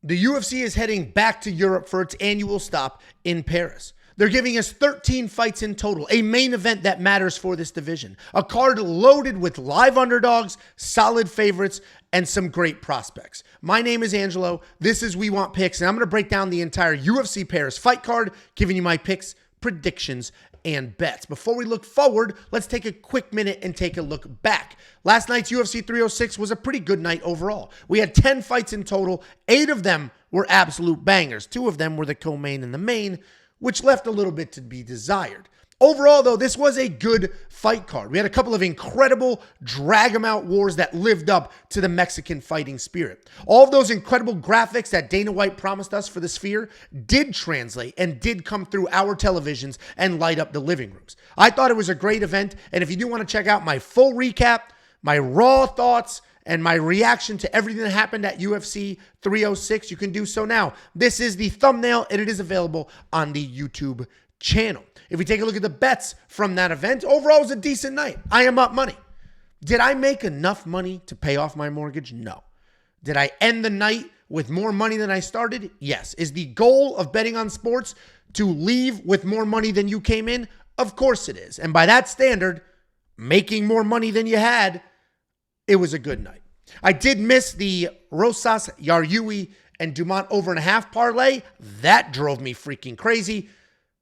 The UFC is heading back to Europe for its annual stop in Paris. They're giving us 13 fights in total, a main event that matters for this division. A card loaded with live underdogs, solid favorites, and some great prospects. My name is Angelo. This is We Want Picks, and I'm going to break down the entire UFC Paris fight card, giving you my picks, predictions, and bets. Before we look forward, let's take a quick minute and take a look back. Last night's UFC 306 was a pretty good night overall. We had 10 fights in total. 8 of them were absolute bangers. 2 of them were the co-main and the main, which left a little bit to be desired. Overall, though, this was a good fight card. We had a couple of incredible drag-em-out wars that lived up to the Mexican fighting spirit. All of those incredible graphics that Dana White promised us for the Sphere did translate and did come through our televisions and light up the living rooms. I thought it was a great event, and if you do want to check out my full recap, my raw thoughts, and my reaction to everything that happened at UFC 306, you can do so now. This is the thumbnail, and it is available on the YouTube channel. If we take a look at the bets from that event, overall it was a decent night. I am up money. Did I make enough money to pay off my mortgage? No. Did I end the night with more money than I started? Yes. Is the goal of betting on sports to leave with more money than you came in? Of course it is. And by that standard, making more money than you had, it was a good night. I did miss the Rosas, Yarui, and Dumont over 1.5 parlay. That drove me freaking crazy.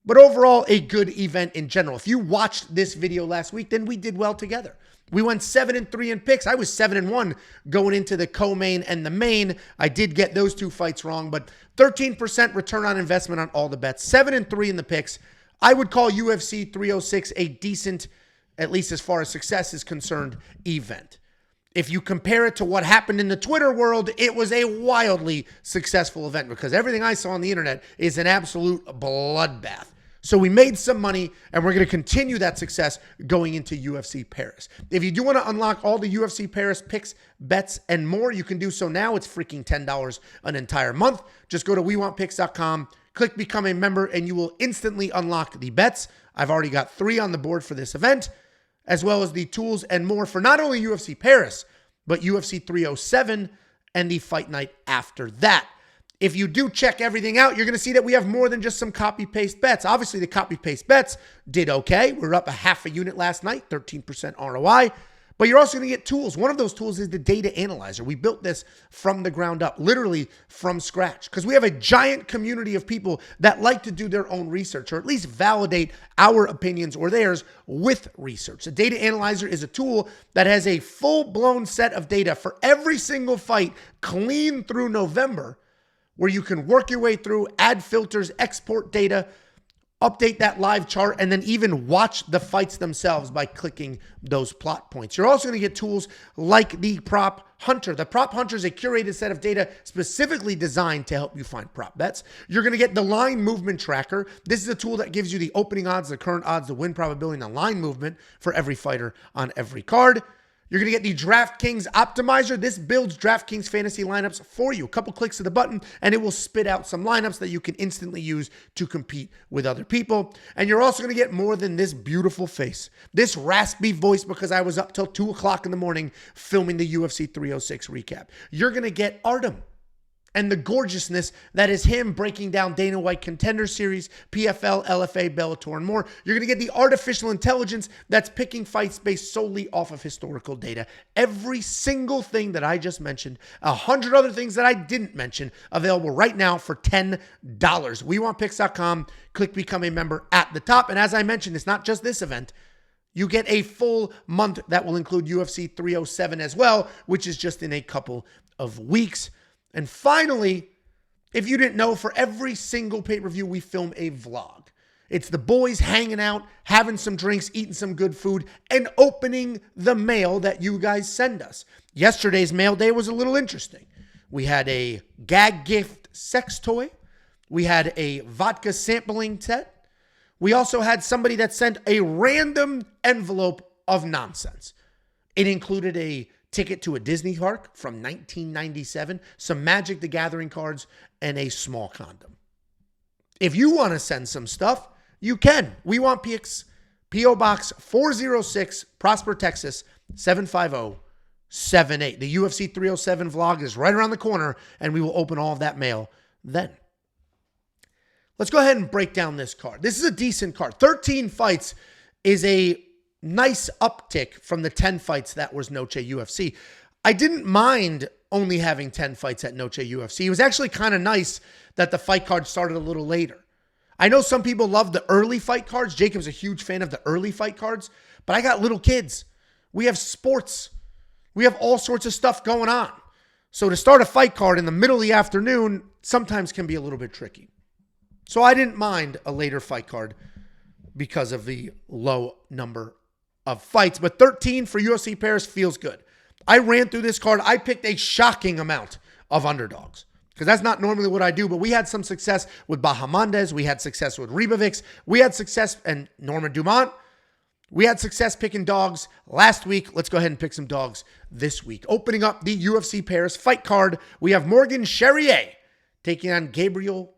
But overall, a good event in general. If you watched this video last week, then we did well together. We went 7-3 in picks. I was 7-1 going into the co-main and the main. I did get those 2 fights wrong, but 13% return on investment on all the bets. 7-3 in the picks. I would call UFC 306 a decent, at least as far as success is concerned, event. If you compare it to what happened in the Twitter world, it was a wildly successful event because everything I saw on the internet is an absolute bloodbath. So we made some money, and we're going to continue that success going into UFC Paris. If you do want to unlock all the UFC Paris picks, bets, and more, you can do so now. It's freaking $10 an entire month. Just go to WeWantPicks.com, click Become a Member, and you will instantly unlock the bets. I've already got 3 on the board for this event, as well as the tools and more for not only UFC Paris, but UFC 307 and the fight night after that. If you do check everything out, you're going to see that we have more than just some copy-paste bets. Obviously, the copy-paste bets did okay. We were up 0.5 unit last night, 13% ROI. But you're also going to get tools. One of those tools is the data analyzer. We built this from the ground up, literally from scratch, because we have a giant community of people that like to do their own research or at least validate our opinions or theirs with research. The data analyzer is a tool that has a full-blown set of data for every single fight clean through November, where you can work your way through, add filters, export data, update that live chart, and then even watch the fights themselves by clicking those plot points. You're also going to get tools like the Prop Hunter. The Prop Hunter is a curated set of data specifically designed to help you find prop bets. You're going to get the line movement tracker. This is a tool that gives you the opening odds, the current odds, the win probability, and the line movement for every fighter on every card. You're going to get the DraftKings Optimizer. This builds DraftKings fantasy lineups for you. A couple clicks of the button, and it will spit out some lineups that you can instantly use to compete with other people. And you're also going to get more than this beautiful face, this raspy voice, because I was up till 2 o'clock in the morning filming the UFC 306 recap. You're going to get Artem and the gorgeousness that is him breaking down Dana White Contender Series, PFL, LFA, Bellator, and more. You're going to get the artificial intelligence that's picking fights based solely off of historical data. Every single thing that I just mentioned, 100 other things that I didn't mention, available right now for $10. WeWantPicks.com. Click Become a Member at the top. And as I mentioned, it's not just this event. You get a full month that will include UFC 307 as well, which is just in a couple of weeks. And finally, if you didn't know, for every single pay-per-view, we film a vlog. It's the boys hanging out, having some drinks, eating some good food, and opening the mail that you guys send us. Yesterday's mail day was a little interesting. We had a gag gift sex toy. We had a vodka sampling set. We also had somebody that sent a random envelope of nonsense. It included a ticket to a Disney park from 1997, some Magic the Gathering cards, and a small condom. If you want to send some stuff, you can. We Want Picks, P.O. Box 406, Prosper, Texas, 750 30778. The UFC 307 vlog is right around the corner, and we will open all of that mail then. Let's go ahead and break down this card. This is a decent card. 13 fights is a nice uptick from the 10 fights that was Noche UFC. I didn't mind only having 10 fights at Noche UFC. It was actually kind of nice that the fight card started a little later. I know some people love the early fight cards. Jacob's a huge fan of the early fight cards, but I got little kids. We have sports. We have all sorts of stuff going on. So to start a fight card in the middle of the afternoon sometimes can be a little bit tricky. So I didn't mind a later fight card because of the low number of fights. But 13 for UFC Paris feels good. I ran through this card. I picked a shocking amount of underdogs because that's not normally what I do. But we had some success with Bahamondes. We had success with Ribovics. We had success, and Norma Dumont. We had success picking dogs last week. Let's go ahead and pick some dogs this week. Opening up the UFC Paris fight card, we have Morgan Charriere taking on Gabriel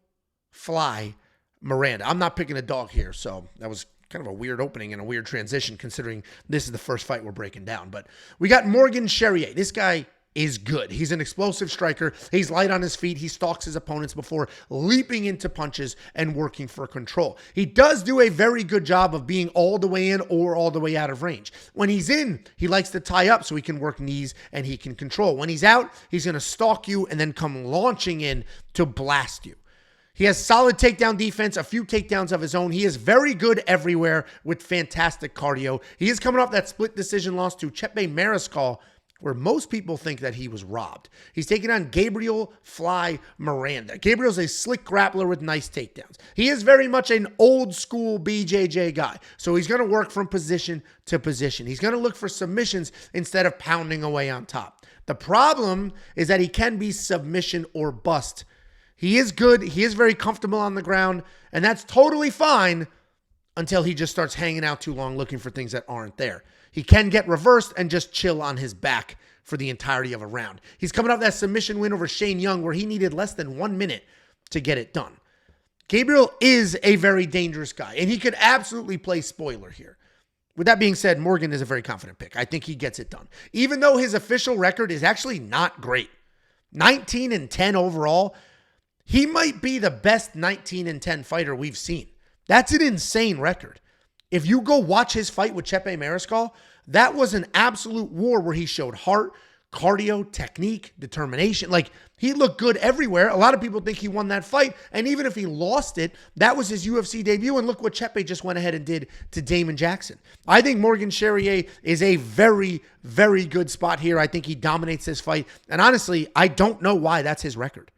Fly Miranda. I'm not picking a dog here, so that was kind of a weird opening and a weird transition considering this is the first fight we're breaking down. But we got Morgan Charriere. This guy is good. He's an explosive striker. He's light on his feet. He stalks his opponents before leaping into punches and working for control. He does do a very good job of being all the way in or all the way out of range. When he's in, he likes to tie up so he can work knees and he can control. When he's out, he's going to stalk you and then come launching in to blast you. He has solid takedown defense, a few takedowns of his own. He is very good everywhere with fantastic cardio. He is coming off that split decision loss to Chepe Mariscal, where most people think that he was robbed. He's taking on Gabriel Fly Miranda. Gabriel's a slick grappler with nice takedowns. He is very much an old school BJJ guy. So he's going to work from position to position. He's going to look for submissions instead of pounding away on top. The problem is that he can be submission or bust. He is good. He is very comfortable on the ground, and that's totally fine until he just starts hanging out too long looking for things that aren't there. He can get reversed and just chill on his back for the entirety of a round. He's coming off that submission win over Shane Jung where he needed less than 1 minute to get it done. Gabriel is a very dangerous guy, and he could absolutely play spoiler here. With that being said, Morgan is a very confident pick. I think he gets it done. Even though his official record is actually not great. 19-10 overall. He might be the best 19-10 fighter we've seen. That's an insane record. If you go watch his fight with Chepe Mariscal, that was an absolute war where he showed heart, cardio, technique, determination. Like, he looked good everywhere. A lot of people think he won that fight. And even if he lost it, that was his UFC debut. And look what Chepe just went ahead and did to Damon Jackson. I think Morgan Charriere is a very, very good spot here. I think he dominates this fight. And honestly, I don't know why that's his record.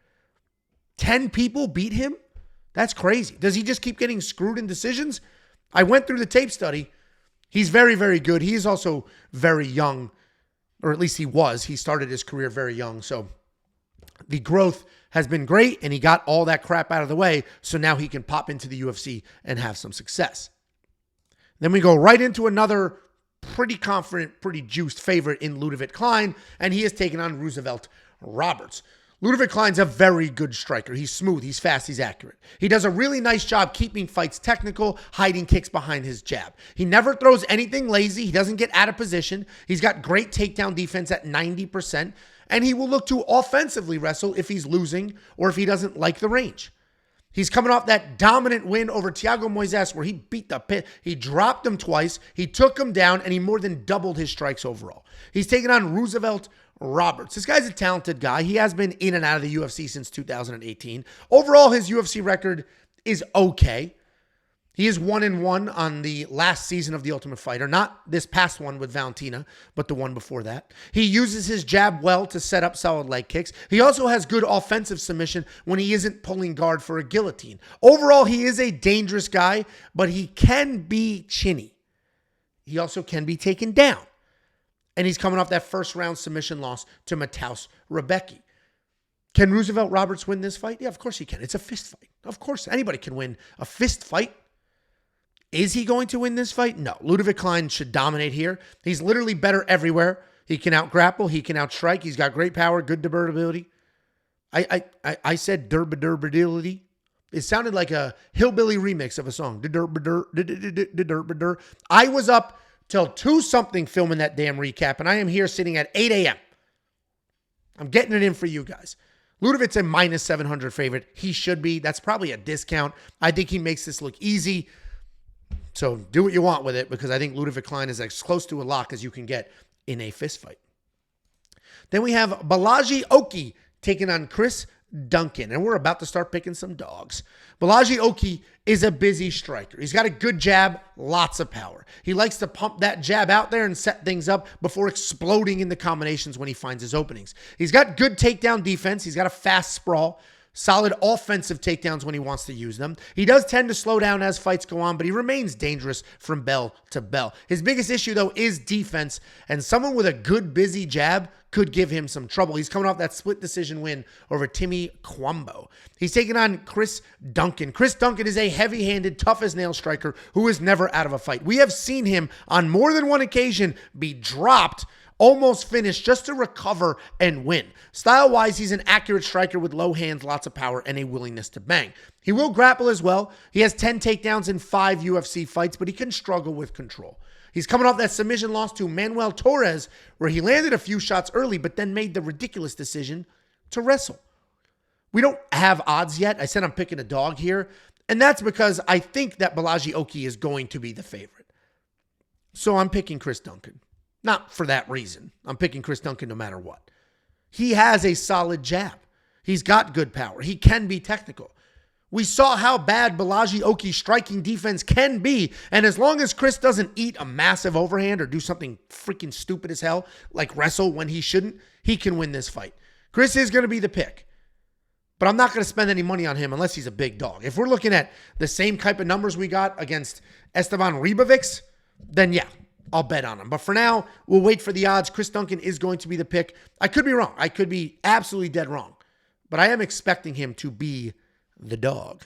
10 people beat him? That's crazy. Does he just keep getting screwed in decisions? I went through the tape study. He's very, very good. He is also very young, or at least he was. He started his career very young. So the growth has been great, and he got all that crap out of the way. So now he can pop into the UFC and have some success. Then we go right into another pretty confident, pretty juiced favorite in Ludovit Klein, and he is taking on Roosevelt Roberts. Ludovit Klein's a very good striker. He's smooth, he's fast, he's accurate. He does a really nice job keeping fights technical, hiding kicks behind his jab. He never throws anything lazy. He doesn't get out of position. He's got great takedown defense at 90%, and he will look to offensively wrestle if he's losing or if he doesn't like the range. He's coming off that dominant win over Thiago Moises where he beat the pit. He dropped him twice, he took him down, and he more than doubled his strikes overall. He's taking on Roosevelt Roberts. This guy's a talented guy. He has been in and out of the UFC since 2018. Overall, his UFC record is okay. He is 1-1 on the last season of The Ultimate Fighter. Not this past one with Valentina, but the one before that. He uses his jab well to set up solid leg kicks. He also has good offensive submission when he isn't pulling guard for a guillotine. Overall, he is a dangerous guy, but he can be chinny. He also can be taken down. And he's coming off that first round submission loss to Mateusz Rebecki. Can Roosevelt Roberts win this fight? Yeah, of course he can. It's a fist fight. Of course, anybody can win a fist fight. Is he going to win this fight? No. Ludovit Klein should dominate here. He's literally better everywhere. He can out-grapple. He can out-strike. He's got great power, good durability. I said durability. It sounded like a hillbilly remix of a song. I was up till 2-something filming that damn recap, and I am here sitting at 8 a.m. I'm getting it in for you guys. Ludovit's a minus 700 favorite. He should be. That's probably a discount. I think he makes this look easy. So do what you want with it, because I think Ludovit Klein is as close to a lock as you can get in a fist fight. Then we have Bolaji Oki taking on Chris Duncan, and we're about to start picking some dogs. Bolaji Oki is a busy striker. He's got a good jab, lots of power. He likes to pump that jab out there and set things up before exploding into combinations when he finds his openings. He's got good takedown defense. He's got a fast sprawl, solid offensive takedowns when he wants to use them. He does tend to slow down as fights go on, but he remains dangerous from bell to bell. His biggest issue, though, is defense, and someone with a good, busy jab could give him some trouble. He's coming off that split decision win over Timmy Kwambo. He's taking on Chris Duncan. Chris Duncan is a heavy-handed, tough-as-nail striker who is never out of a fight. We have seen him on more than one occasion be dropped, almost finished, just to recover and win. Style-wise, he's an accurate striker with low hands, lots of power, and a willingness to bang. He will grapple as well. He has 10 takedowns in 5 UFC fights, but he can struggle with control. He's coming off that submission loss to Manuel Torres, where he landed a few shots early, but then made the ridiculous decision to wrestle. We don't have odds yet. I said I'm picking a dog here, and that's because I think that Bolaji Oki is going to be the favorite. So I'm picking Chris Duncan. Not for that reason. I'm picking Chris Duncan no matter what. He has a solid jab. He's got good power. He can be technical. We saw how bad Bolaji Oki's striking defense can be, and as long as Chris doesn't eat a massive overhand or do something freaking stupid as hell, like wrestle when he shouldn't, he can win this fight. Chris is going to be the pick, but I'm not going to spend any money on him unless he's a big dog. If we're looking at the same type of numbers we got against Esteban Ribovics, then yeah, I'll bet on him. But for now, we'll wait for the odds. Chris Duncan is going to be the pick. I could be wrong. I could be absolutely dead wrong, but I am expecting him to be the dog.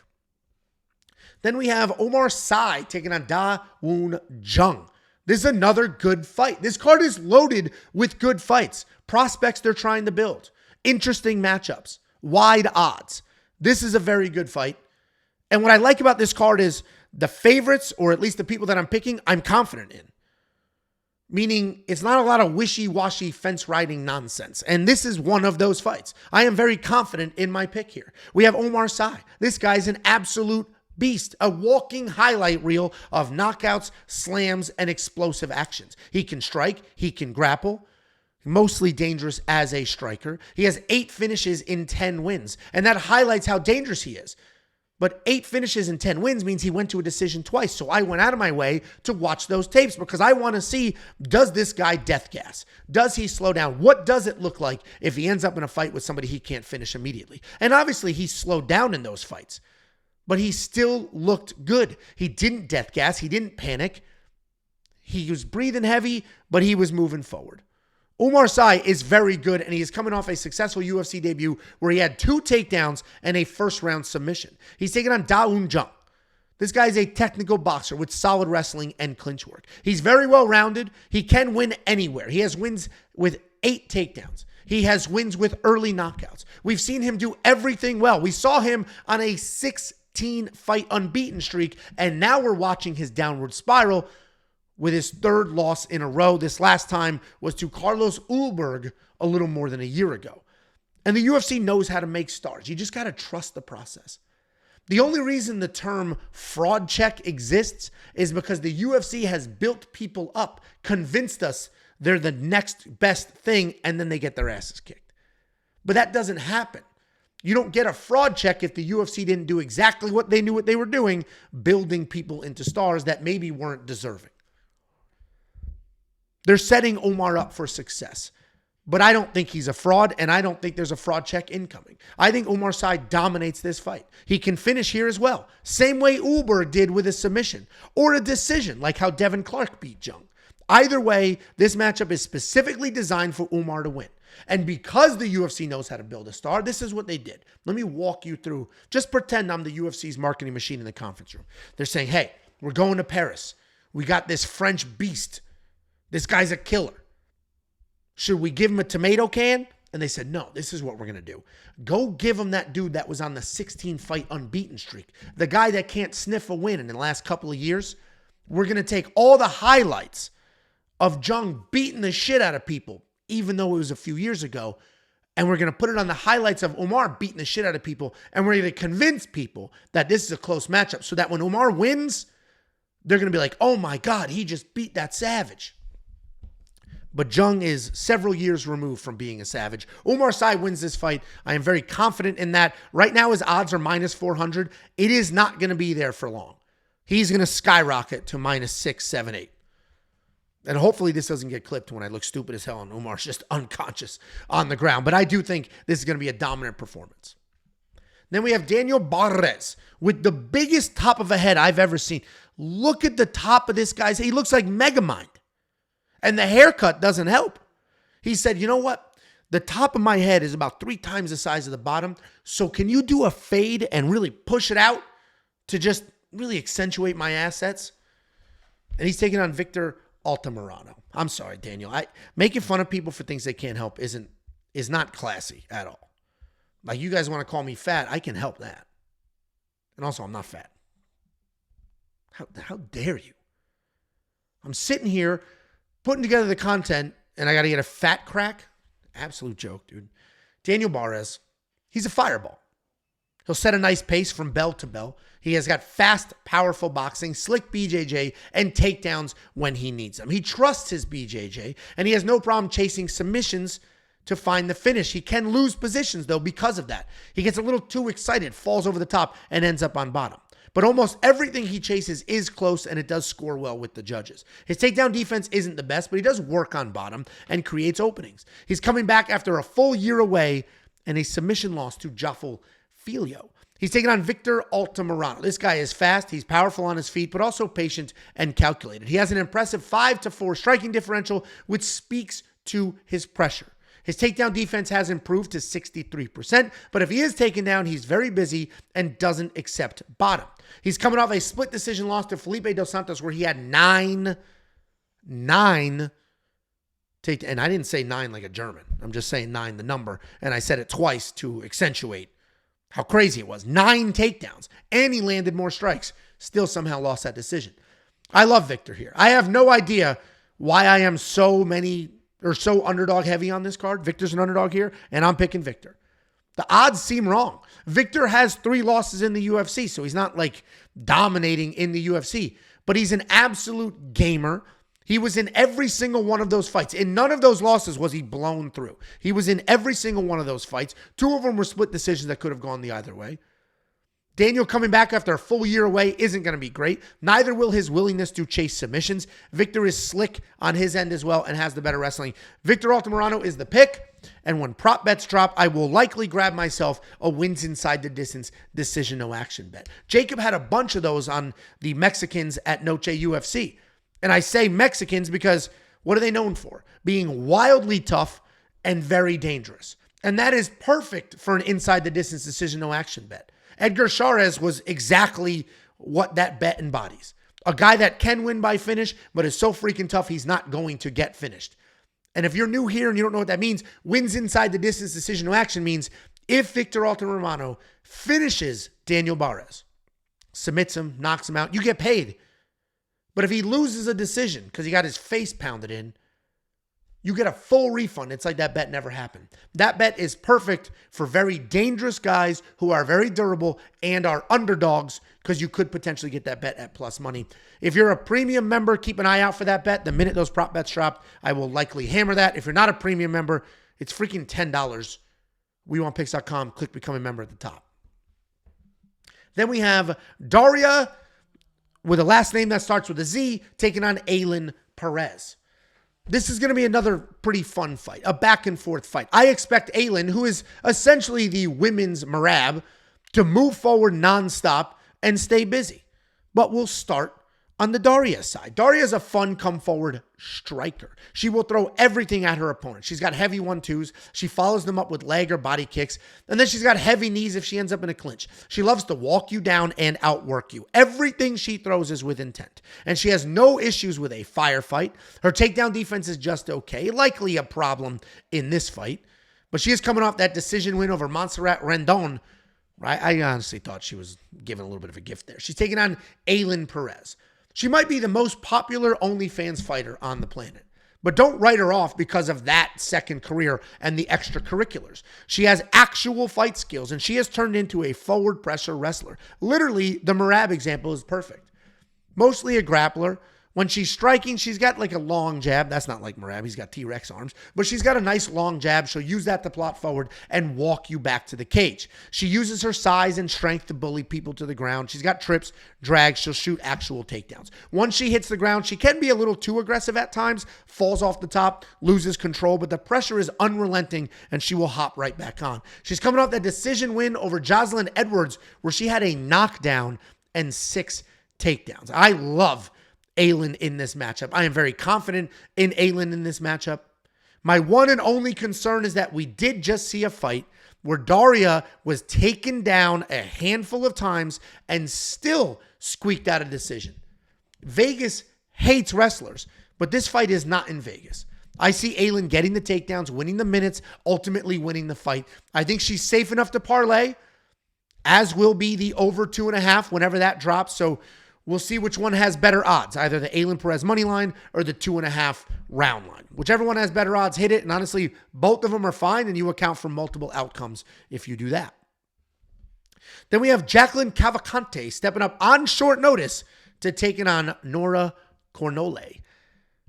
Then we have Omar Sy taking on Woon Jung. This is another good fight. This card is loaded with good fights. Prospects they're trying to build. Interesting matchups. Wide odds. This is a very good fight. And what I like about this card is the favorites, or at least the people that I'm picking, I'm confident in. Meaning it's not a lot of wishy-washy fence-riding nonsense. And this is one of those fights. I am very confident in my pick here. We have Omar Sy. This guy's an absolute beast. A walking highlight reel of knockouts, slams, and explosive actions. He can strike. He can grapple. Mostly dangerous as a striker. He has 8 finishes in 10 wins. And that highlights how dangerous he is. But 8 finishes and 10 wins means he went to a decision twice. So I went out of my way to watch those tapes because I want to see, does this guy death gas? Does he slow down? What does it look like if he ends up in a fight with somebody he can't finish immediately? And obviously he slowed down in those fights, but he still looked good. He didn't death gas. He didn't panic. He was breathing heavy, but he was moving forward. Omar Sy is very good, and he is coming off a successful UFC debut where he had 2 takedowns and a first-round submission. He's taking on Woon Jung. This guy is a technical boxer with solid wrestling and clinch work. He's very well-rounded. He can win anywhere. He has wins with 8 takedowns. He has wins with early knockouts. We've seen him do everything well. We saw him on a 16-fight unbeaten streak, and now we're watching his downward spiral with his 3rd loss in a row. This last time was to Carlos Ulberg a little more than a year ago. And the UFC knows how to make stars. You just got to trust the process. The only reason the term fraud check exists is because the UFC has built people up, convinced us they're the next best thing, and then they get their asses kicked. But that doesn't happen. You don't get a fraud check if the UFC didn't do exactly what they knew what they were doing, building people into stars that maybe weren't deserving. They're setting Omar up for success. But I don't think he's a fraud, and I don't think there's a fraud check incoming. I think Omar Sy dominates this fight. He can finish here as well. Same way Ulberg did with a submission. Or a decision, like how Devin Clark beat Jung. Either way, this matchup is specifically designed for Oumar to win. And because the UFC knows how to build a star, this is what they did. Let me walk you through. Just pretend I'm the UFC's marketing machine in the conference room. They're saying, hey, we're going to Paris. We got this French beast. This guy's a killer. Should we give him a tomato can? And they said, no, this is what we're going to do. Go give him that dude that was on the 16-fight unbeaten streak. The guy that can't sniff a win in the last couple of years. We're going to take all the highlights of Jung beating the shit out of people, even though it was a few years ago. And we're going to put it on the highlights of Oumar beating the shit out of people. And we're going to convince people that this is a close matchup so that when Oumar wins, they're going to be like, oh my God, he just beat that savage. But Jung is several years removed from being a savage. Oumar Sy wins this fight. I am very confident in that. Right now, his odds are minus 400. It is not going to be there for long. He's going to skyrocket to minus 6, 7, 8. And hopefully this doesn't get clipped when I look stupid as hell and Oumar's just unconscious on the ground. But I do think this is going to be a dominant performance. Then we have Daniel Barez with the biggest top of a head I've ever seen. Look at the top of this guy's head. He looks like Megamind. And the haircut doesn't help. He said, you know what? The top of my head is about 3 times the size of the bottom. So can you do a fade and really push it out to just really accentuate my assets? And he's taking on Victor Altamirano. I'm sorry, Daniel. Making fun of people for things they can't help is not classy at all. Like, you guys want to call me fat, I can help that. And also, I'm not fat. How dare you? I'm sitting here putting together the content, and I got to get a fat crack? Absolute joke, dude. Daniel Barez, he's a fireball. He'll set a nice pace from bell to bell. He has got fast, powerful boxing, slick BJJ, and takedowns when he needs them. He trusts his BJJ, and he has no problem chasing submissions to find the finish. He can lose positions, though, because of that. He gets a little too excited, falls over the top, and ends up on bottom. But almost everything he chases is close, and it does score well with the judges. His takedown defense isn't the best, but he does work on bottom and creates openings. He's coming back after a full year away and a submission loss to Joffel Filio. He's taking on Victor Altamirano. This guy is fast, he's powerful on his feet, but also patient and calculated. He has an impressive 5-4 striking differential, which speaks to his pressure. His takedown defense has improved to 63%, but if he is taken down, he's very busy and doesn't accept bottom. He's coming off a split decision loss to Felipe Dos Santos where he had nine take, and I didn't say 9 like a German. I'm just saying 9, the number, and I said it twice to accentuate how crazy it was. 9 takedowns, and he landed more strikes. Still somehow lost that decision. I love Victor here. I have no idea why I am so underdog heavy on this card. Victor's an underdog here, and I'm picking Victor. The odds seem wrong. Victor has 3 losses in the UFC, so he's not like dominating in the UFC, but he's an absolute gamer. He was in every single one of those fights. In none of those losses was he blown through. He was in every single one of those fights. 2 of them were split decisions that could have gone the either way. Daniel coming back after a full year away isn't going to be great. Neither will his willingness to chase submissions. Victor is slick on his end as well and has the better wrestling. Victor Altamirano is the pick. And when prop bets drop, I will likely grab myself a wins inside the distance decision no action bet. Jacob had a bunch of those on the Mexicans at Noche UFC. And I say Mexicans because what are they known for? Being wildly tough and very dangerous. And that is perfect for an inside the distance decision no action bet. Edgar Charriere was exactly what that bet embodies. A guy that can win by finish, but is so freaking tough, he's not going to get finished. And if you're new here and you don't know what that means, wins inside the distance decision no action means if Victor Altamirano finishes Daniel Barez, submits him, knocks him out, you get paid. But if he loses a decision because he got his face pounded in, you get a full refund. It's like that bet never happened. That bet is perfect for very dangerous guys who are very durable and are underdogs because you could potentially get that bet at plus money. If you're a premium member, keep an eye out for that bet. The minute those prop bets drop, I will likely hammer that. If you're not a premium member, it's freaking $10. WeWantPicks.com. Click Become a Member at the top. Then we have Darya with a last name that starts with a Z taking on Ailin Perez. This is going to be another pretty fun fight, a back and forth fight. I expect Ailin, who is essentially the women's Merab, to move forward nonstop and stay busy. But we'll start on the Darya side. Darya is a fun come-forward striker. She will throw everything at her opponent. She's got heavy 1-2s. She follows them up with leg or body kicks. And then she's got heavy knees if she ends up in a clinch. She loves to walk you down and outwork you. Everything she throws is with intent. And she has no issues with a firefight. Her takedown defense is just okay. Likely a problem in this fight. But she is coming off that decision win over Montserrat Rendon. Right? I honestly thought she was given a little bit of a gift there. She's taking on Ailin Perez. She might be the most popular OnlyFans fighter on the planet. But don't write her off because of that second career and the extracurriculars. She has actual fight skills, and she has turned into a forward pressure wrestler. Literally, the Merab example is perfect. Mostly a grappler. When she's striking, she's got like a long jab. That's not like Merab. He's got T-Rex arms. But she's got a nice long jab. She'll use that to plot forward and walk you back to the cage. She uses her size and strength to bully people to the ground. She's got trips, drags. She'll shoot actual takedowns. Once she hits the ground, she can be a little too aggressive at times, falls off the top, loses control, but the pressure is unrelenting and she will hop right back on. She's coming off that decision win over Jocelyn Edwards where she had a knockdown and 6 takedowns. I love Ailin in this matchup. I am very confident in Ailin in this matchup. My one and only concern is that we did just see a fight where Darya was taken down a handful of times and still squeaked out a decision. Vegas hates wrestlers, but this fight is not in Vegas. I see Ailin getting the takedowns, winning the minutes, ultimately winning the fight. I think she's safe enough to parlay, as will be the over 2.5 whenever that drops. So we'll see which one has better odds, either the Ailin Perez money line or the 2.5 round line. Whichever one has better odds, hit it. And honestly, both of them are fine, and you account for multiple outcomes if you do that. Then we have Jacqueline Cavalcanti stepping up on short notice to taking on Nora Cornolle.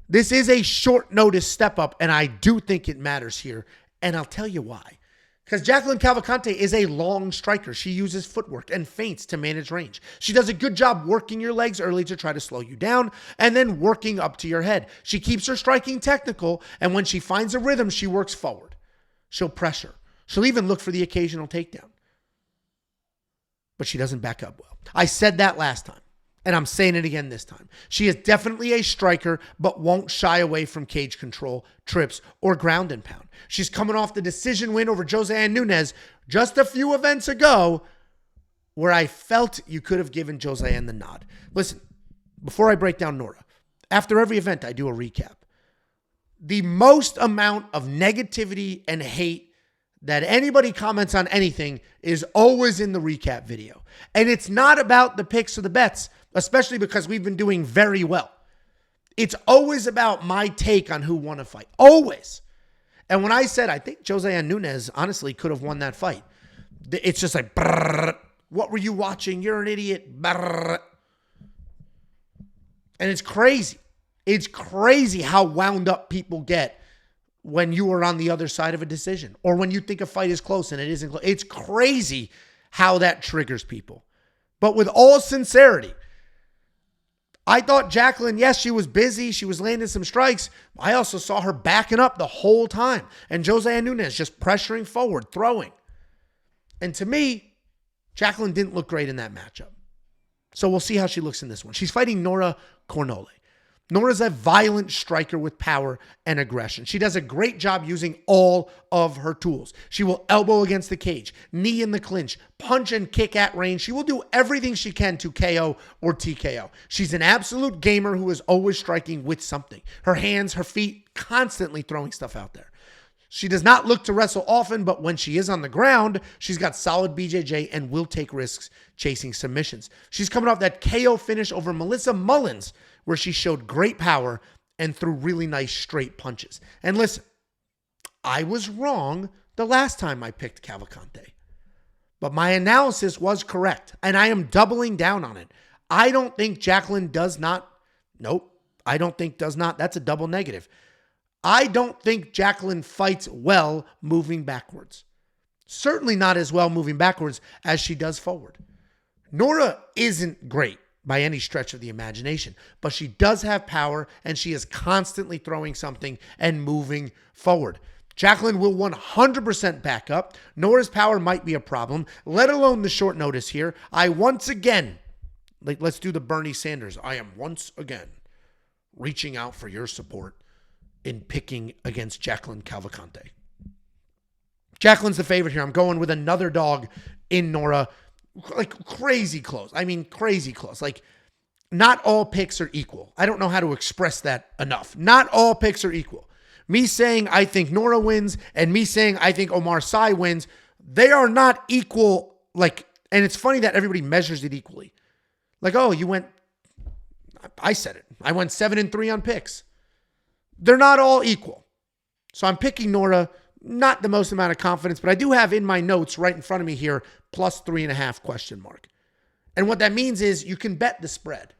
This is a short notice step up, and I do think it matters here, and I'll tell you why. Because Jacqueline Cavalcanti is a long striker. She uses footwork and feints to manage range. She does a good job working your legs early to try to slow you down and then working up to your head. She keeps her striking technical, and when she finds a rhythm, she works forward. She'll pressure. She'll even look for the occasional takedown. But she doesn't back up well. I said that last time, and I'm saying it again this time. She is definitely a striker, but won't shy away from cage control, trips, or ground and pound. She's coming off the decision win over Joanne Nunes just a few events ago where I felt you could have given Joanne the nod. Listen, before I break down Nora, after every event, I do a recap. The most amount of negativity and hate that anybody comments on anything is always in the recap video. And it's not about the picks or the bets, especially because we've been doing very well. It's always about my take on who won a fight. Always. And when I said, I think Joanne Nunes honestly could have won that fight, it's just like, brrr, what were you watching? You're an idiot. Brrr. And it's crazy. It's crazy how wound up people get when you are on the other side of a decision or when you think a fight is close and it isn't close. It's crazy how that triggers people. But with all sincerity, I thought Jacqueline, yes, she was busy. She was landing some strikes. I also saw her backing up the whole time. And Joanne Nunes just pressuring forward, throwing. And to me, Jacqueline didn't look great in that matchup. So we'll see how she looks in this one. She's fighting Nora Cornolle. Nora's a violent striker with power and aggression. She does a great job using all of her tools. She will elbow against the cage, knee in the clinch, punch and kick at range. She will do everything she can to KO or TKO. She's an absolute gamer who is always striking with something. Her hands, her feet, constantly throwing stuff out there. She does not look to wrestle often, but when she is on the ground, she's got solid BJJ and will take risks chasing submissions. She's coming off that KO finish over Melissa Mullins, where she showed great power and threw really nice straight punches. And listen, I was wrong the last time I picked Cavalcanti, but my analysis was correct, and I am doubling down on it. I don't think Jacqueline does not. Nope, I don't think does not. That's a double negative. I don't think Jacqueline fights well moving backwards. Certainly not as well moving backwards as she does forward. Nora isn't great by any stretch of the imagination, but she does have power and she is constantly throwing something and moving forward. Jacqueline will 100% back up. Nora's power might be a problem, let alone the short notice here. I once again, let's do the Bernie Sanders. I am once again reaching out for your support in picking against Jacqueline Cavalcanti. Jacqueline's the favorite here. I'm going with another dog in Nora. Like crazy close. I mean, crazy close. Like not all picks are equal. I don't know how to express that enough. Not all picks are equal. Me saying I think Nora wins and me saying I think Oumar Sy wins, they are not equal. Like, and it's funny that everybody measures it equally. Like, oh, I said it. I went 7-3 on picks. They're not all equal. So I'm picking Nora, not the most amount of confidence, but I do have in my notes right in front of me here, plus 3.5 question mark. And what that means is you can bet the spread.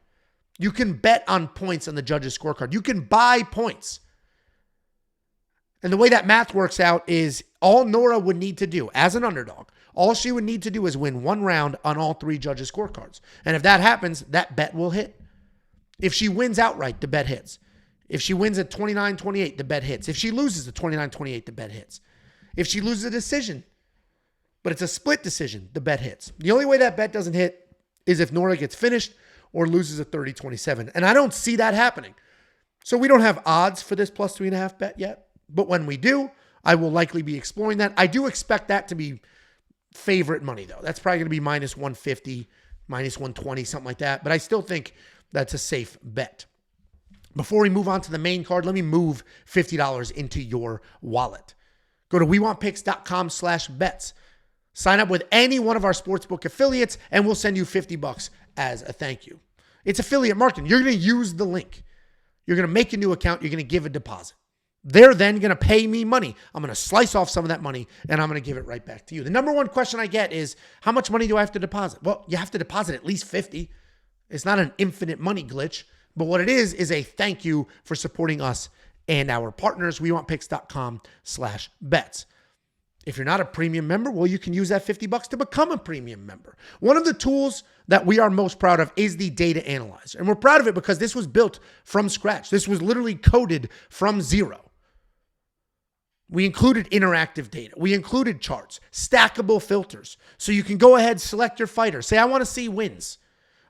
You can bet on points on the judges' scorecard. You can buy points. And the way that math works out is all Nora would need to do as an underdog, all she would need to do is win one round on all 3 judges' scorecards. And if that happens, that bet will hit. If she wins outright, the bet hits. If she wins at 29-28, the bet hits. If she loses at 29-28, the bet hits. If she loses a decision, but it's a split decision, the bet hits. The only way that bet doesn't hit is if Nora gets finished or loses at 30-27. And I don't see that happening. So we don't have odds for this plus 3.5 bet yet. But when we do, I will likely be exploring that. I do expect that to be favorite money, though. That's probably going to be minus 150, minus 120, something like that. But I still think that's a safe bet. Before we move on to the main card, let me move $50 into your wallet. Go to WeWantPicks.com/bets. Sign up with any one of our sportsbook affiliates, and we'll send you $50 as a thank you. It's affiliate marketing. You're going to use the link. You're going to make a new account. You're going to give a deposit. They're then going to pay me money. I'm going to slice off some of that money, and I'm going to give it right back to you. The number one question I get is, how much money do I have to deposit? Well, you have to deposit at least 50. It's not an infinite money glitch, but what it is a thank you for supporting us and our partners. WeWantPicks.com/bets. If you're not a premium member, well, you can use that $50 to become a premium member. One of the tools that we are most proud of is the data analyzer. And we're proud of it because this was built from scratch. This was literally coded from zero. We included interactive data. We included charts, stackable filters. So you can go ahead, select your fighter. Say, I want to see wins.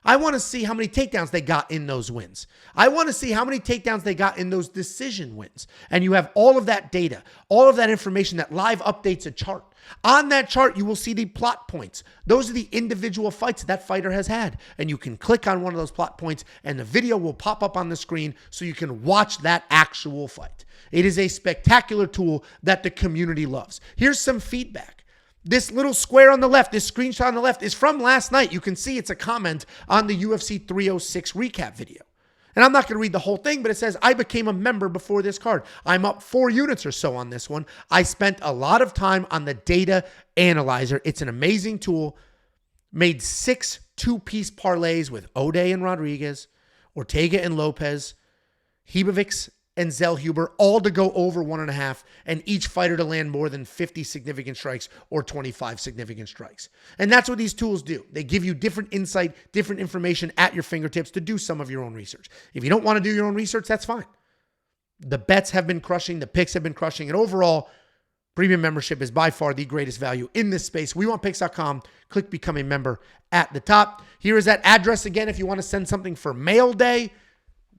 I want to see how many takedowns they got in those wins. I want to see how many takedowns they got in those decision wins. And you have all of that data, all of that information that live updates a chart. On that chart, you will see the plot points. Those are the individual fights that fighter has had. And you can click on one of those plot points and the video will pop up on the screen so you can watch that actual fight. It is a spectacular tool that the community loves. Here's some feedback. This little square on the left, this screenshot on the left is from last night. You can see it's a comment on the UFC 306 recap video. And I'm not going to read the whole thing, but it says, I became a member before this card. I'm up 4 units or so on this one. I spent a lot of time on the data analyzer. It's an amazing tool. Made 6 2-piece parlays with O'Day and Rodriguez, Ortega and Lopez, Hebovics and Zellhuber, all to go over 1.5, and each fighter to land more than 50 significant strikes or 25 significant strikes. And that's what these tools do. They give you different insight, different information at your fingertips to do some of your own research. If you don't want to do your own research, that's fine. The bets have been crushing, the picks have been crushing, and overall, premium membership is by far the greatest value in this space. WeWantPicks.com. Click Become a Member at the top. Here is that address again if you want to send something for mail day.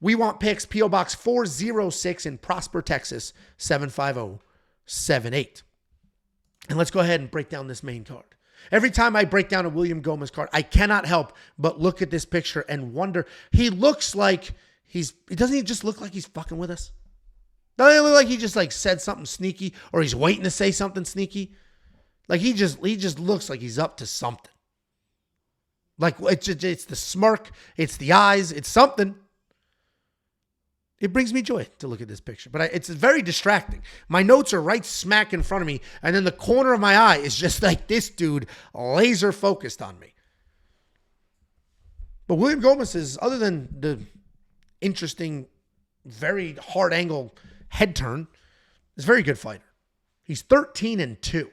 We Want Picks, P.O. Box 406 in Prosper, Texas, 75078. And let's go ahead and break down this main card. Every time I break down a William Gomis card, I cannot help but look at this picture and wonder, he looks like doesn't he just look like he's fucking with us? Doesn't it look like he just like said something sneaky or he's waiting to say something sneaky? Like he just looks like he's up to something. Like it's the smirk, it's the eyes, it's something. It brings me joy to look at this picture, but it's very distracting. My notes are right smack in front of me, and then the corner of my eye is just like this dude laser focused on me. But William Gomis is, other than the interesting, very hard angle head turn, is a very good fighter. He's 13-2.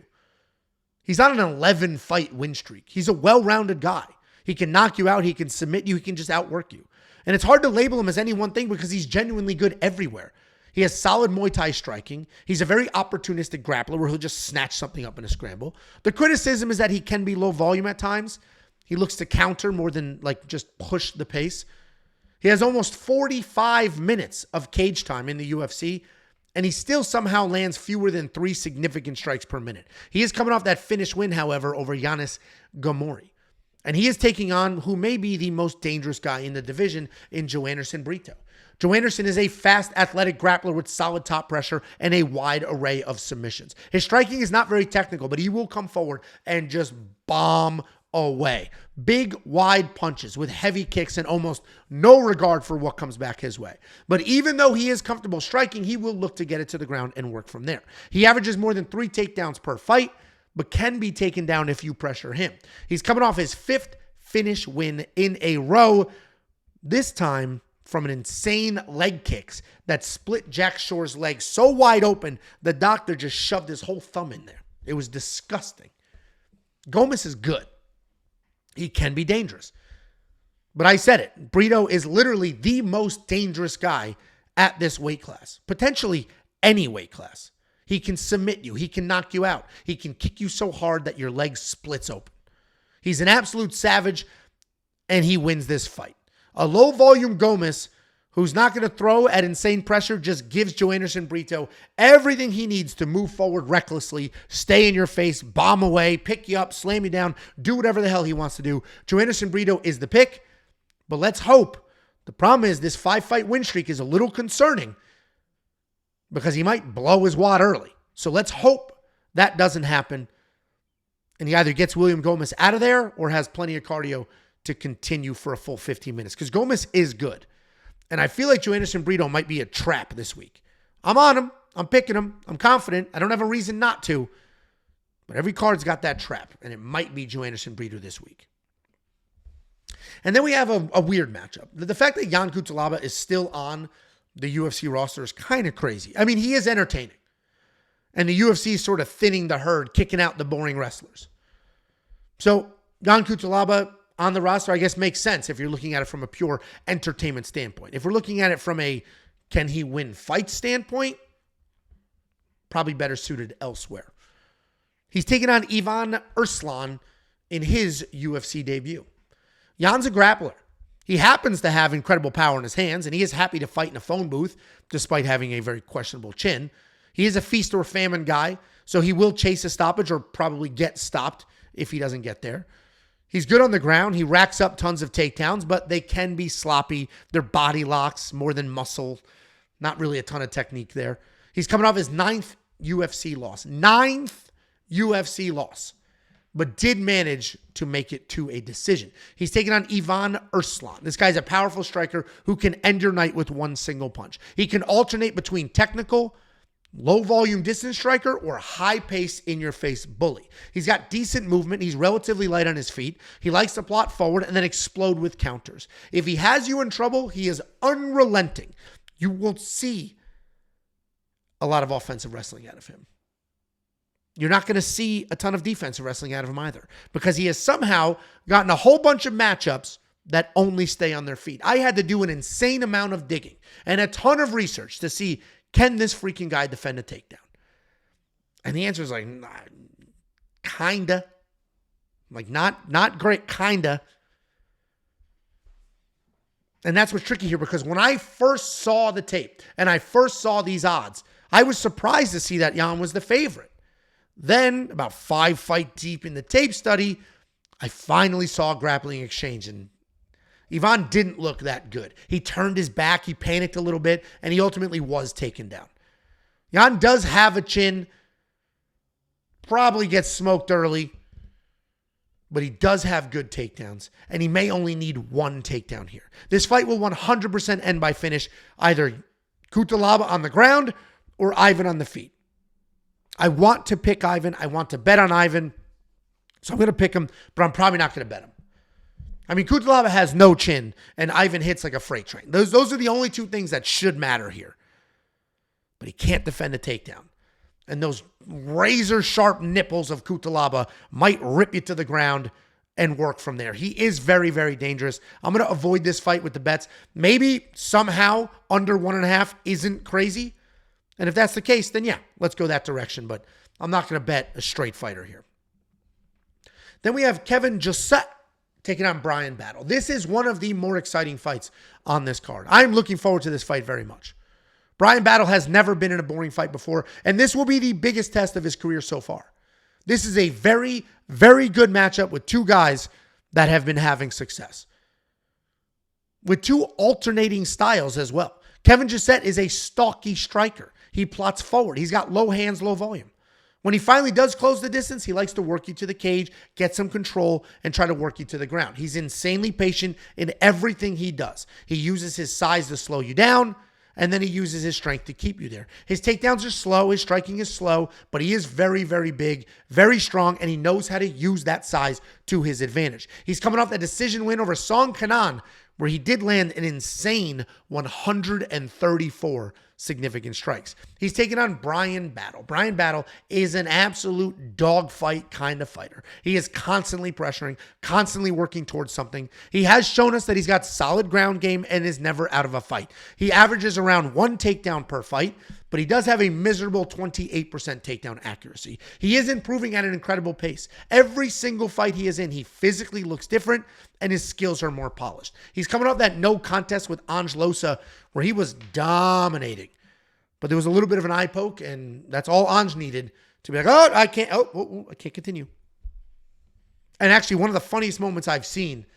He's on an 11-fight win streak. He's a well-rounded guy. He can knock you out. He can submit you. He can just outwork you. And it's hard to label him as any one thing because he's genuinely good everywhere. He has solid Muay Thai striking. He's a very opportunistic grappler where he'll just snatch something up in a scramble. The criticism is that he can be low volume at times. He looks to counter more than like just push the pace. He has almost 45 minutes of cage time in the UFC, and he still somehow lands fewer than 3 significant strikes per minute. He is coming off that finish win, however, over Yanis Gamori. And he is taking on who may be the most dangerous guy in the division in Joanderson Brito. Joanderson is a fast, athletic grappler with solid top pressure and a wide array of submissions. His striking is not very technical, but he will come forward and just bomb away. Big, wide punches with heavy kicks and almost no regard for what comes back his way. But even though he is comfortable striking, he will look to get it to the ground and work from there. He averages more than 3 takedowns per fight, but can be taken down if you pressure him. He's coming off his 5th finish win in a row, this time from an insane leg kicks that split Jack Shore's leg so wide open, the doctor just shoved his whole thumb in there. It was disgusting. Gomis is good. He can be dangerous. But I said it. Brito is literally the most dangerous guy at this weight class. Potentially any weight class. He can submit you. He can knock you out. He can kick you so hard that your leg splits open. He's an absolute savage, and he wins this fight. A low-volume Gomis, who's not going to throw at insane pressure, just gives Joanderson Brito everything he needs to move forward recklessly, stay in your face, bomb away, pick you up, slam you down, do whatever the hell he wants to do. Joanderson Brito is the pick, but let's hope. The problem is this 5-fight win streak is a little concerning because he might blow his wad early. So let's hope that doesn't happen, and he either gets William Gomis out of there or has plenty of cardio to continue for a full 15 minutes because Gomis is good. And I feel like Joanderson Brito might be a trap this week. I'm on him. I'm picking him. I'm confident. I don't have a reason not to. But every card's got that trap, and it might be Joanderson Brito this week. And then we have a weird matchup. The fact that Jan Cutelaba is still on the UFC roster is kind of crazy. I mean, he is entertaining. And the UFC is sort of thinning the herd, kicking out the boring wrestlers. So Jan Cutelaba on the roster, I guess, makes sense if you're looking at it from a pure entertainment standpoint. If we're looking at it from a can he win fight standpoint, probably better suited elsewhere. He's taking on Ivan Erslan in his UFC debut. Jan's a grappler. He happens to have incredible power in his hands, and he is happy to fight in a phone booth, despite having a very questionable chin. He is a feast or famine guy, so he will chase a stoppage or probably get stopped if he doesn't get there. He's good on the ground. He racks up tons of takedowns, but they can be sloppy. They're body locks more than muscle. Not really a ton of technique there. He's coming off his 9th UFC loss. 9th UFC loss. But did manage to make it to a decision. He's taking on Ivan Erslan. This guy's a powerful striker who can end your night with one single punch. He can alternate between technical, low-volume distance striker, or high-pace, in-your-face bully. He's got decent movement. He's relatively light on his feet. He likes to plot forward and then explode with counters. If he has you in trouble, he is unrelenting. You will see a lot of offensive wrestling out of him. You're not going to see a ton of defensive wrestling out of him either because he has somehow gotten a whole bunch of matchups that only stay on their feet. I had to do an insane amount of digging and a ton of research to see, can this freaking guy defend a takedown? And the answer is like, kinda. Like, not great, kinda. And that's what's tricky here because when I first saw the tape and I first saw these odds, I was surprised to see that Jan was the favorite. Then, about 5 fight deep in the tape study, I finally saw a grappling exchange, and Ivan didn't look that good. He turned his back, he panicked a little bit, and he ultimately was taken down. Jan does have a chin, probably gets smoked early, but he does have good takedowns, and he may only need one takedown here. This fight will 100% end by finish, either Cutelaba on the ground or Ivan on the feet. I want to pick Ivan. I want to bet on Ivan. So I'm going to pick him, but I'm probably not going to bet him. I mean, Cutelaba has no chin, and Ivan hits like a freight train. Those are the only two things that should matter here. But he can't defend a takedown. And those razor-sharp nipples of Cutelaba might rip you to the ground and work from there. He is very, very dangerous. I'm going to avoid this fight with the bets. Maybe somehow under 1.5 isn't crazy. And if that's the case, then yeah, let's go that direction. But I'm not going to bet a straight fighter here. Then we have Kevin Josette taking on Bryan Battle. This is one of the more exciting fights on this card. I'm looking forward to this fight very much. Bryan Battle has never been in a boring fight before, and this will be the biggest test of his career so far. This is a very, very good matchup with two guys that have been having success. With two alternating styles as well. Kevin Josette is a stocky striker. He plots forward. He's got low hands, low volume. When he finally does close the distance, he likes to work you to the cage, get some control, and try to work you to the ground. He's insanely patient in everything he does. He uses his size to slow you down, and then he uses his strength to keep you there. His takedowns are slow, his striking is slow, but he is very, very big, very strong, and he knows how to use that size to his advantage. He's coming off that decision win over Song Kanan, where he did land an insane 134 significant strikes. He's taken on Bryan Battle. Bryan Battle is an absolute dogfight kind of fighter. He is constantly pressuring, constantly working towards something. He has shown us that he's got solid ground game and is never out of a fight. He averages around 1 takedown per fight, but he does have a miserable 28% takedown accuracy. He is improving at an incredible pace. Every single fight he is in, he physically looks different and his skills are more polished. He's coming off that no contest with Angelo, where he was dominating. But there was a little bit of an eye poke, and that's all Ange needed to be like, I can't continue. And actually, one of the funniest moments I've seen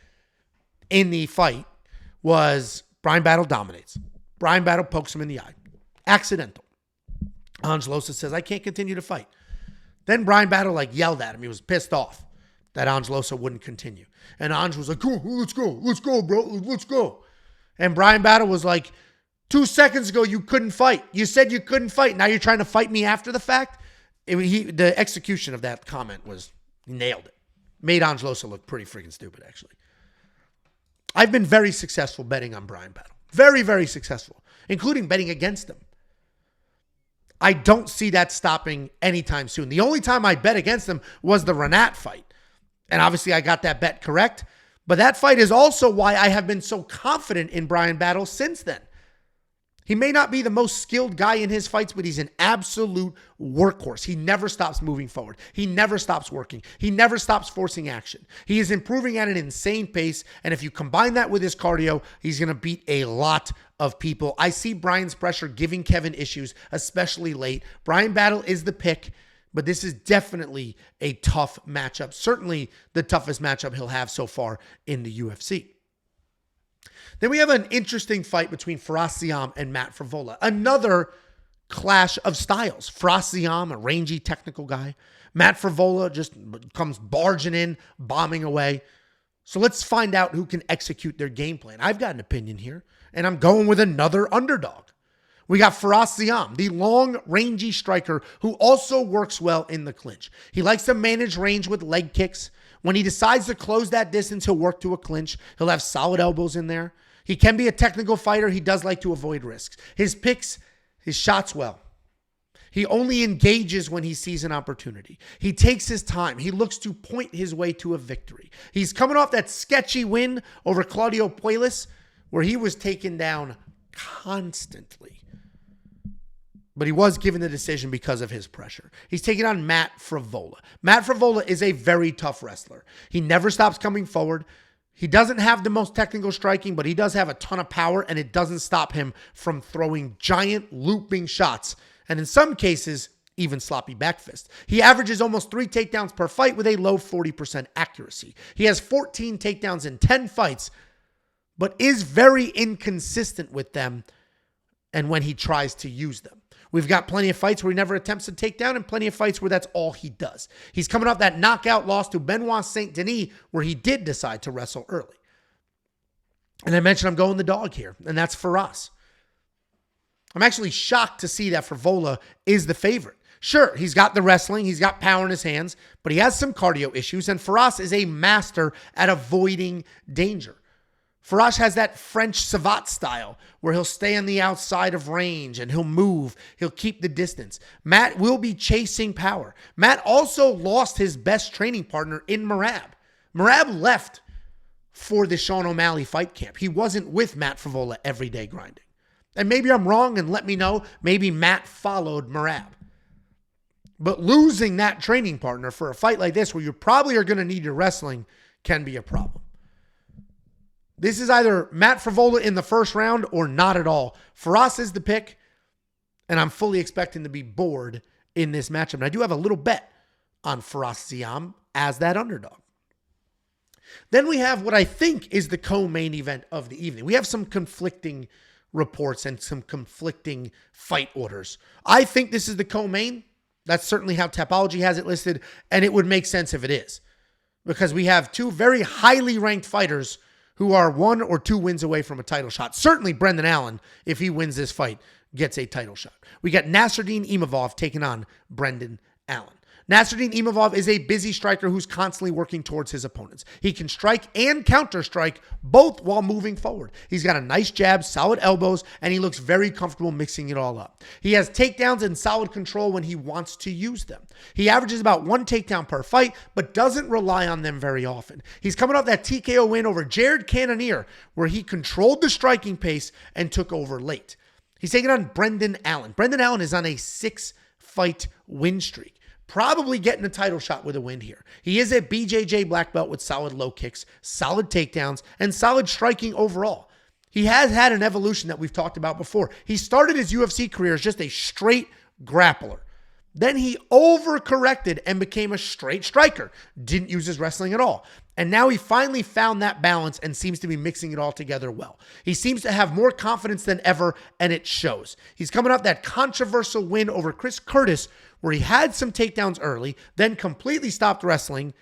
in the fight was Bryan Battle dominates. Bryan Battle pokes him in the eye. Accidental. Angelo says, I can't continue to fight. Then Bryan Battle yelled at him. He was pissed off that Angelo wouldn't continue. And Ange was like, cool, let's go, bro, let's go. And Bryan Battle was like, 2 seconds ago, you couldn't fight. You said you couldn't fight. Now you're trying to fight me after the fact? The execution of that comment he nailed it. Made Angelo look pretty freaking stupid, actually. I've been very successful betting on Bryan Battle. Very, very successful, including betting against him. I don't see that stopping anytime soon. The only time I bet against him was the Renat fight. And obviously I got that bet correct. But that fight is also why I have been so confident in Bryan Battle since then. He may not be the most skilled guy in his fights, but he's an absolute workhorse. He never stops moving forward. He never stops working. He never stops forcing action. He is improving at an insane pace, and if you combine that with his cardio, he's going to beat a lot of people. I see Bryan's pressure giving Kevin issues, especially late. Bryan Battle is the pick, but this is definitely a tough matchup. Certainly the toughest matchup he'll have so far in the UFC. Then we have an interesting fight between Firas Ziam and Matt Frevola. Another clash of styles. Firas Ziam, a rangy technical guy. Matt Frevola just comes barging in, bombing away. So let's find out who can execute their game plan. I've got an opinion here, and I'm going with another underdog. We got Firas Ziam, the long, rangy striker who also works well in the clinch. He likes to manage range with leg kicks. When he decides to close that distance, he'll work to a clinch. He'll have solid elbows in there. He can be a technical fighter. He does like to avoid risks. His picks, his shots well. He only engages when he sees an opportunity. He takes his time. He looks to point his way to a victory. He's coming off that sketchy win over Claudio Puelles, where he was taken down constantly. But he was given the decision because of his pressure. He's taking on Matt Frevola. Matt Frevola is a very tough wrestler. He never stops coming forward. He doesn't have the most technical striking, but he does have a ton of power, and it doesn't stop him from throwing giant looping shots, and in some cases, even sloppy back fist. He averages almost 3 takedowns per fight with a low 40% accuracy. He has 14 takedowns in 10 fights, but is very inconsistent with them and when he tries to use them. We've got plenty of fights where he never attempts to take down and plenty of fights where that's all he does. He's coming off that knockout loss to Benoit Saint-Denis where he did decide to wrestle early. And I mentioned I'm going the dog here, and that's Firas. I'm actually shocked to see that Frevola is the favorite. Sure, he's got the wrestling, he's got power in his hands, but he has some cardio issues, and Firas is a master at avoiding danger. Firas has that French savate style where he'll stay on the outside of range and he'll move. He'll keep the distance. Matt will be chasing power. Matt also lost his best training partner in Merab. Merab left for the Sean O'Malley fight camp. He wasn't with Matt Frevola every day grinding. And maybe I'm wrong, and let me know. Maybe Matt followed Merab. But losing that training partner for a fight like this where you probably are going to need your wrestling can be a problem. This is either Matt Frevola in the first round or not at all. Firas is the pick, and I'm fully expecting to be bored in this matchup. And I do have a little bet on Firas Ziam as that underdog. Then we have what I think is the co-main event of the evening. We have some conflicting reports and some conflicting fight orders. I think this is the co-main. That's certainly how Tapology has it listed, and it would make sense if it is. Because we have two very highly ranked fighters who are 1 or 2 wins away from a title shot. Certainly Brendan Allen, if he wins this fight, gets a title shot. We got Nasruddin Imavov taking on Brendan Allen. Nasruddin Imavov is a busy striker who's constantly working towards his opponents. He can strike and counter-strike both while moving forward. He's got a nice jab, solid elbows, and he looks very comfortable mixing it all up. He has takedowns and solid control when he wants to use them. He averages about 1 takedown per fight, but doesn't rely on them very often. He's coming off that TKO win over Jared Cannonier, where he controlled the striking pace and took over late. He's taking on Brendan Allen. Brendan Allen is on a 6-fight win streak. Probably getting a title shot with a win here. He is a BJJ black belt with solid low kicks, solid takedowns, and solid striking overall. He has had an evolution that we've talked about before. He started his UFC career as just a straight grappler. Then he overcorrected and became a straight striker. Didn't use his wrestling at all. And now he finally found that balance and seems to be mixing it all together well. He seems to have more confidence than ever, and it shows. He's coming off that controversial win over Chris Curtis, where he had some takedowns early, then completely stopped wrestling,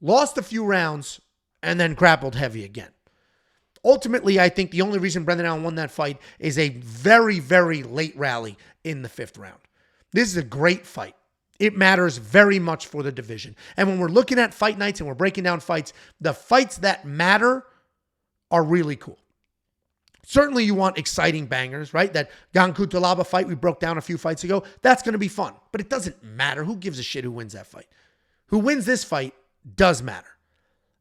lost a few rounds, and then grappled heavy again. Ultimately, I think the only reason Brendan Allen won that fight is a very, very late rally in the 5th round. This is a great fight. It matters very much for the division. And when we're looking at fight nights and we're breaking down fights, the fights that matter are really cool. Certainly you want exciting bangers, right? That Gang Cutelaba fight we broke down a few fights ago, that's going to be fun. But it doesn't matter. Who gives a shit who wins that fight? Who wins this fight does matter.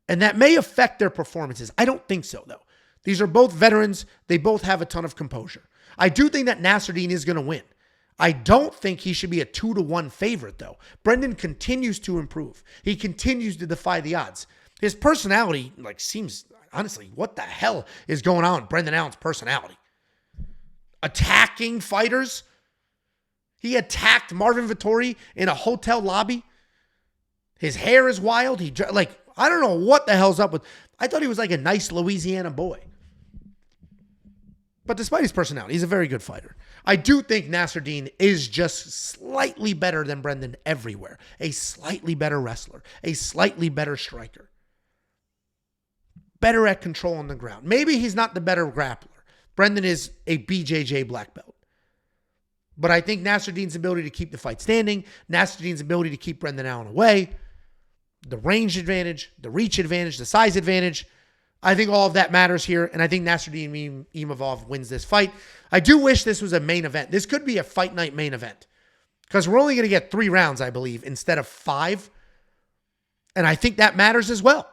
And that may affect their performances. I don't think so, though. These are both veterans. They both have a ton of composure. I do think that Nasruddin is going to win. I don't think he should be a 2-1 favorite, though. Brendan continues to improve. He continues to defy the odds. His personality, seems... Honestly, what the hell is going on with Brendan Allen's personality? Attacking fighters? He attacked Marvin Vettori in a hotel lobby. His hair is wild. I don't know what the hell's up with... I thought he was like a nice Louisiana boy. But despite his personality, he's a very good fighter. I do think Nasruddin is just slightly better than Brendan everywhere. A slightly better wrestler. A slightly better striker. Better at control on the ground. Maybe he's not the better grappler. Brendan is a BJJ black belt. But I think Nasruddin's ability to keep the fight standing, Nasruddin's ability to keep Brendan Allen away, the range advantage, the reach advantage, the size advantage, I think all of that matters here, and I think Nasruddin Imavov wins this fight. I do wish this was a main event. This could be a fight night main event because we're only going to get 3 rounds, I believe, instead of 5, and I think that matters as well.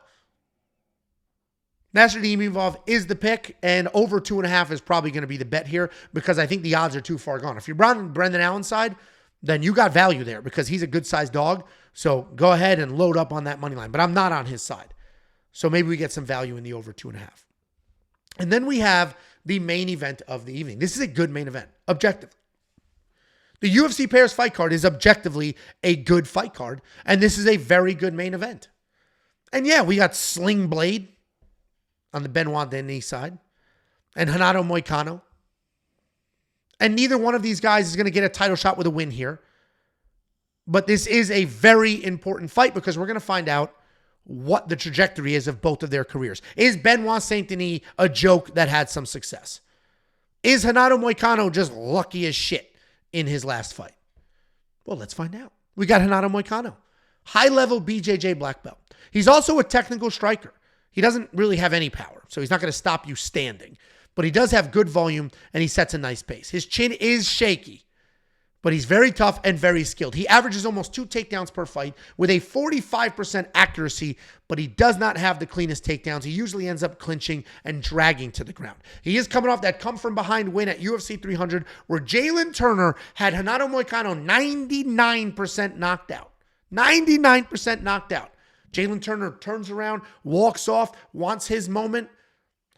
Nasruddin Imavov is the pick, and over 2.5 is probably going to be the bet here because I think the odds are too far gone. If you're on Brendan Allen's side, then you got value there because he's a good-sized dog, so go ahead and load up on that money line, but I'm not on his side. So maybe we get some value in the over 2.5. And then we have the main event of the evening. This is a good main event, objectively. The UFC Paris fight card is objectively a good fight card, and this is a very good main event. And yeah, we got Sling Blade on the Benoit Denis side, and Renato Moicano. And neither one of these guys is going to get a title shot with a win here. But this is a very important fight because we're going to find out what the trajectory is of both of their careers. Is Benoit Saint-Denis a joke that had some success? Is Renato Moicano just lucky as shit in his last fight? Well, let's find out. We got Renato Moicano, high-level BJJ black belt. He's also a technical striker. He doesn't really have any power, so he's not going to stop you standing. But he does have good volume, and he sets a nice pace. His chin is shaky, but he's very tough and very skilled. He averages almost 2 takedowns per fight with a 45% accuracy, but he does not have the cleanest takedowns. He usually ends up clinching and dragging to the ground. He is coming off that come-from-behind win at UFC 300, where Jalen Turner had Renato Moicano 99% knocked out. 99% knocked out. Jalen Turner turns around, walks off, wants his moment.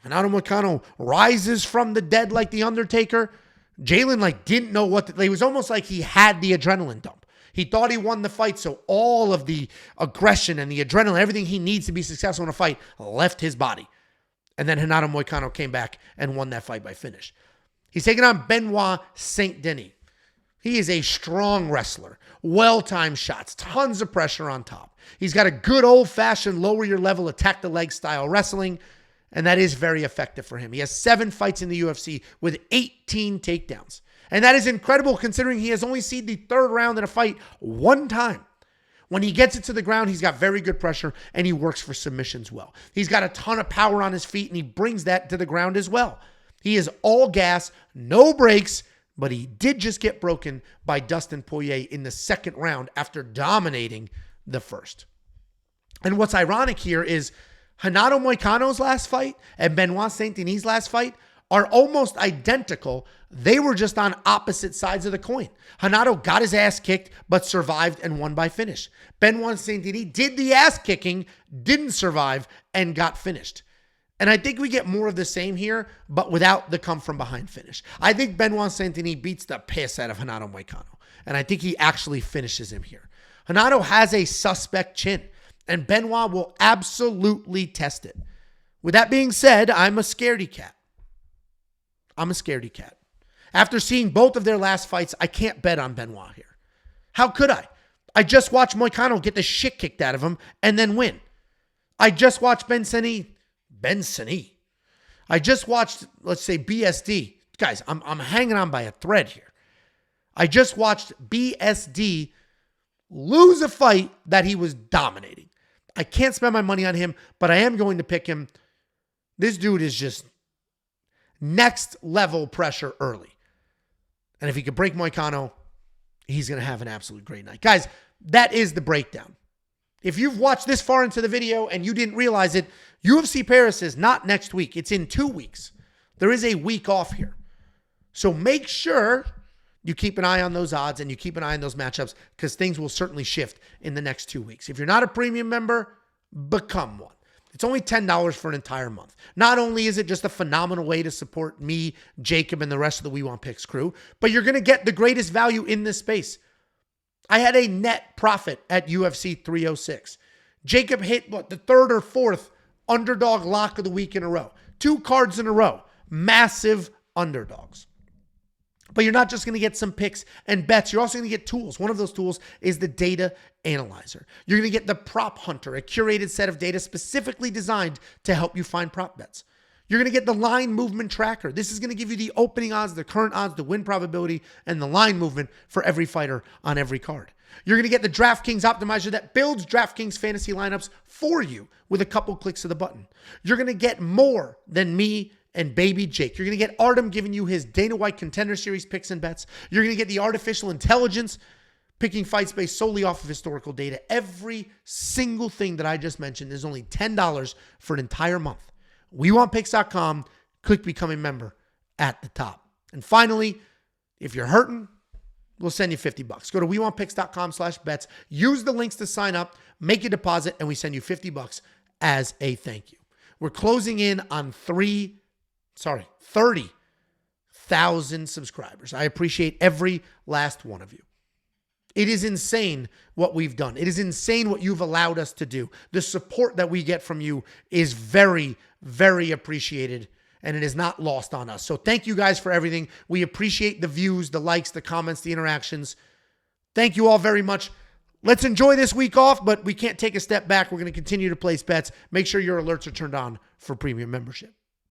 Renato Moicano rises from the dead like the Undertaker. Jalen didn't know what it was almost like he had the adrenaline dump. He thought he won the fight, so all of the aggression and the adrenaline, everything he needs to be successful in a fight, left his body. And then Renato Moicano came back and won that fight by finish. He's taking on Benoit Saint-Denis. He is a strong wrestler. Well-timed shots. Tons of pressure on top. He's got a good old-fashioned lower your level, attack the leg style wrestling. And that is very effective for him. He has 7 fights in the UFC with 18 takedowns. And that is incredible considering he has only seen the 3rd round in a fight 1 time. When he gets it to the ground, he's got very good pressure and he works for submissions well. He's got a ton of power on his feet and he brings that to the ground as well. He is all gas, no brakes, but he did just get broken by Dustin Poirier in the 2nd round after dominating the 1st. And what's ironic here is Renato Moicano's last fight and Benoit Saint-Denis' last fight are almost identical. They were just on opposite sides of the coin. Renato got his ass kicked, but survived and won by finish. Benoit Saint-Denis did the ass kicking, didn't survive, and got finished. And I think we get more of the same here, but without the come from behind finish. I think Benoit Saint-Denis beats the piss out of Renato Moicano. And I think he actually finishes him here. Renato has a suspect chin, and Benoit will absolutely test it. With that being said, I'm a scaredy cat. After seeing both of their last fights, I can't bet on Benoit here. How could I? I just watched Moicano get the shit kicked out of him and then win. I just watched Ben Seni. I just watched, let's say, BSD. Guys, I'm hanging on by a thread here. I just watched BSD lose a fight that he was dominating. I can't spend my money on him, but I am going to pick him. This dude is just next level pressure early. And if he could break Moicano, he's going to have an absolute great night. Guys, that is the breakdown. If you've watched this far into the video and you didn't realize it, UFC Paris is not next week. It's in 2 weeks. There is a week off here. So make sure you keep an eye on those odds and you keep an eye on those matchups because things will certainly shift in the next 2 weeks. If you're not a premium member, become one. It's only $10 for an entire month. Not only is it just a phenomenal way to support me, Jacob, and the rest of the We Want Picks crew, but you're going to get the greatest value in this space. I had a net profit at UFC 306. Jacob hit, the 3rd or 4th underdog lock of the week in a row. 2 cards in a row. Massive underdogs. But you're not just going to get some picks and bets. You're also going to get tools. One of those tools is the data analyzer. You're going to get the prop hunter, a curated set of data specifically designed to help you find prop bets. You're going to get the line movement tracker. This is going to give you the opening odds, the current odds, the win probability, and the line movement for every fighter on every card. You're going to get the DraftKings optimizer that builds DraftKings fantasy lineups for you with a couple clicks of the button. You're going to get more than me and baby Jake. You're going to get Artem giving you his Dana White Contender Series picks and bets. You're going to get the artificial intelligence picking fights based solely off of historical data. Every single thing that I just mentioned is only $10 for an entire month. WeWantPicks.com. Click Become a Member at the top. And finally, if you're hurting, we'll send you $50. Go to WeWantPicks.com/bets. Use the links to sign up, make a deposit, and we send you $50 as a thank you. We're closing in on 30,000 subscribers. I appreciate every last one of you. It is insane what we've done. It is insane what you've allowed us to do. The support that we get from you is very, very appreciated, and it is not lost on us. So thank you guys for everything. We appreciate the views, the likes, the comments, the interactions. Thank you all very much. Let's enjoy this week off, but we can't take a step back. We're going to continue to place bets. Make sure your alerts are turned on for premium membership.